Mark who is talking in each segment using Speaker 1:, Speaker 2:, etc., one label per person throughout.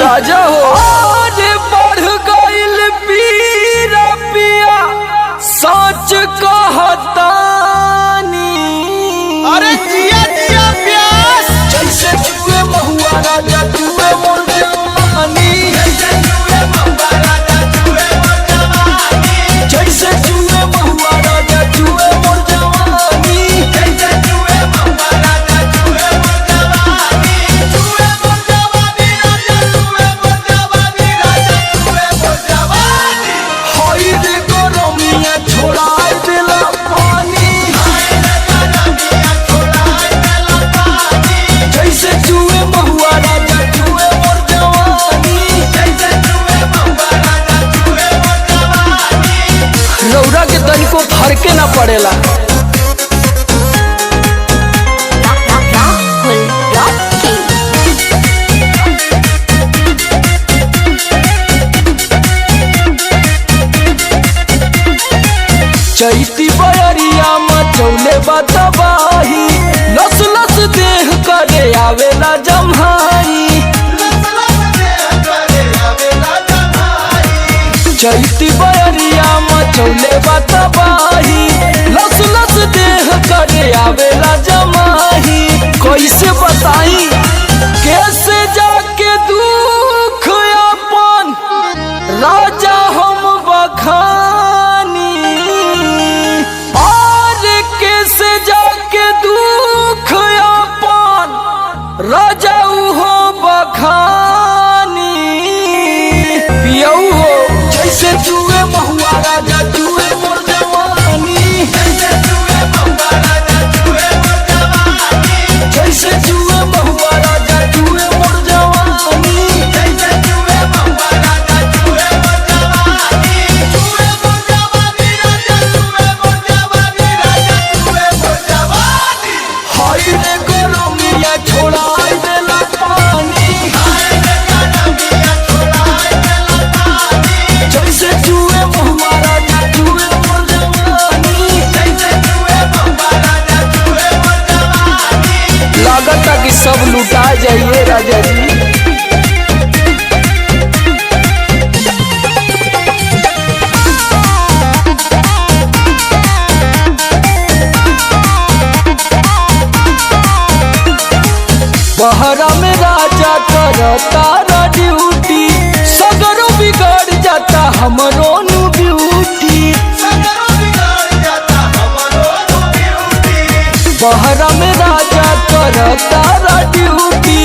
Speaker 1: राजा हो आज बढ़ गइल पीरा पिया सच कहतानी।
Speaker 2: अरे जिया जिया प्यास
Speaker 1: जैसे जुए महुआ राजा जुए मोर जवानी,
Speaker 2: जैसे जुए महुआ राजा जुए मोर जवानी,
Speaker 1: जैसे जुए महुआ राजा जुए मोर जवानी,
Speaker 2: जैसे जुए महुआ राजा जुए मोर जवानी, जुए मोर जवानी राजा जुए मोर जवानी, राजा जुए मोर जवानी।
Speaker 1: होई रे गरमिया छोड़ाई देला पानी,
Speaker 2: हाय रे गरमिया छोड़ाई देला पानी,
Speaker 1: जैसे जुए महुआ राजा जुए मोर जवानी।
Speaker 2: जैसे जुए महुआ राजा जुए मोर जवानी।
Speaker 1: रौरा के तनिको फरके ना पड़ेला। चैती बयरिया मचौले बतबाही, लस लस देह करे आवेला जम्हाई।
Speaker 2: लस लस देह करे आवेला जम्हाई,
Speaker 1: चैती बयरिया मचौले बतबाही, लस लस देह करे आवेला जमाही। कैसे बताई कैसे जाके दुख अपन राजा हम बखानी, और कैसे जाके दुख अपन राजा हो बखानी। पियऊ हो जैसे जुए महुआ राजा जुए मोर जवानी,
Speaker 2: जैसे जुए महुआ राजा जुए मोर जवानी,
Speaker 1: जैसे जुए महुआ राजा जुए मोर जवानी।
Speaker 2: जैसे जुए महुआ राजा जुए मोर जवानी, जुए मोर जवानी राजा जुए मोर जवानी, राजा जुए मोर जवानी।
Speaker 1: हाय रे गरमिया छोड़ाई देला पानी,
Speaker 2: हाय रे गरमिया छोड़ाई देला पानी,
Speaker 1: जैसे जुए महुआ राजा जुए मोर जवानी।
Speaker 2: जैसे जुए महुआ राजा जुए मोर जवानी।
Speaker 1: लागता कि सब लुटा जाइए राजा जी। बहरा में राजा करता ड्यूटी, सगरो बिगड़ जाता हमरो नु ब्यूटी।
Speaker 2: सगरो बिगड़ जाता हमरो ब्यूटी,
Speaker 1: बहरा में राजा करता ड्यूटी,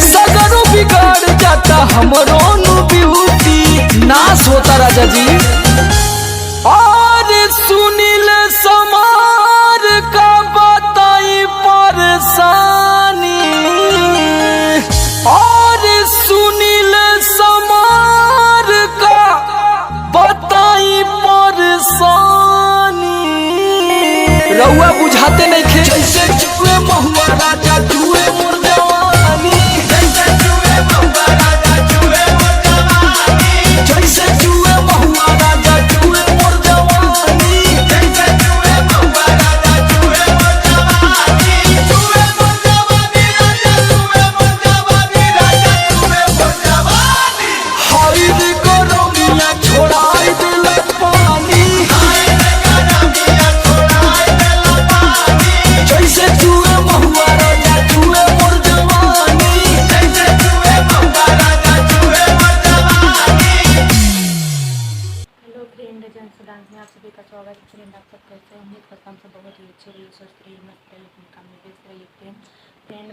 Speaker 1: सगरो बिगड़ जाता हमरो नु ब्यूटी। नाश होता राजा जी। और सुनील समार का बताई परेशानी, और सुनील समार का बताई परेशानी। रउआ बुझाते नहीं खे जैसे जुए महुआ राजा जुए मोर जवानी,
Speaker 2: जैसे जुए महुआ राजा जुए मोर जवानी,
Speaker 1: जैसे जुए महुआ राजा जुए मोर जवानी।
Speaker 2: जैसे जुए महुआ राजा जुए मोर जवानी, जुए मोर जवानी राजा जुए मोर जवानी, राजा जुए मोर जवानी।
Speaker 1: हाय रे गरमिया छोड़ाई देला पानी,
Speaker 2: हाय रे गरमिया छोड़ाई देला पानी,
Speaker 1: जैसे जुए महुआ राजा जुए मोर जवानी।
Speaker 2: जैसे जुए महुआ राजा जुए मोर जवानी।
Speaker 3: हेलो फ्रेंड, एजेंसी डांस में आप सभी का स्वागत है। फ्रेंड आप सब कैसे हैं? उम्मीद करता हूँ सब बहुत ही अच्छे रहिए, स्वस्थ रहिए, मस्त रहिए, अपने काम में व्यस्त रहिए। फ्रेंड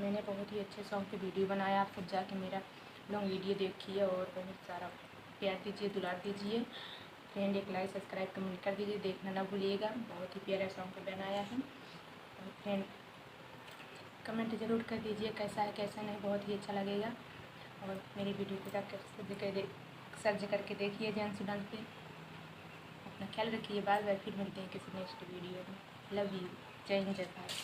Speaker 3: मैंने बहुत ही अच्छे सॉन्ग की वीडियो बनाया, आप सब जाके मेरा लॉन्ग वीडियो देखिए और बहुत सारा प्यार दीजिए, दुलार दीजिए। फ्रेंड एक लाइक सब्सक्राइब कमेंट कर दीजिए, देखना ना भूलिएगा। बहुत ही प्यारा सॉन्ग बनाया है। और फ्रेंड कमेंट ज़रूर कर दीजिए कैसा है कैसा नहीं, बहुत ही अच्छा लगेगा। और मेरी वीडियो को जाकर सर्च करके देखिए एजेंसी डांस पे। अपना ख्याल रखिए, बाय बाय, फिर मिलते हैं किसी नेक्स्ट वीडियो में। लव यू, जय हिंद, जय भारत।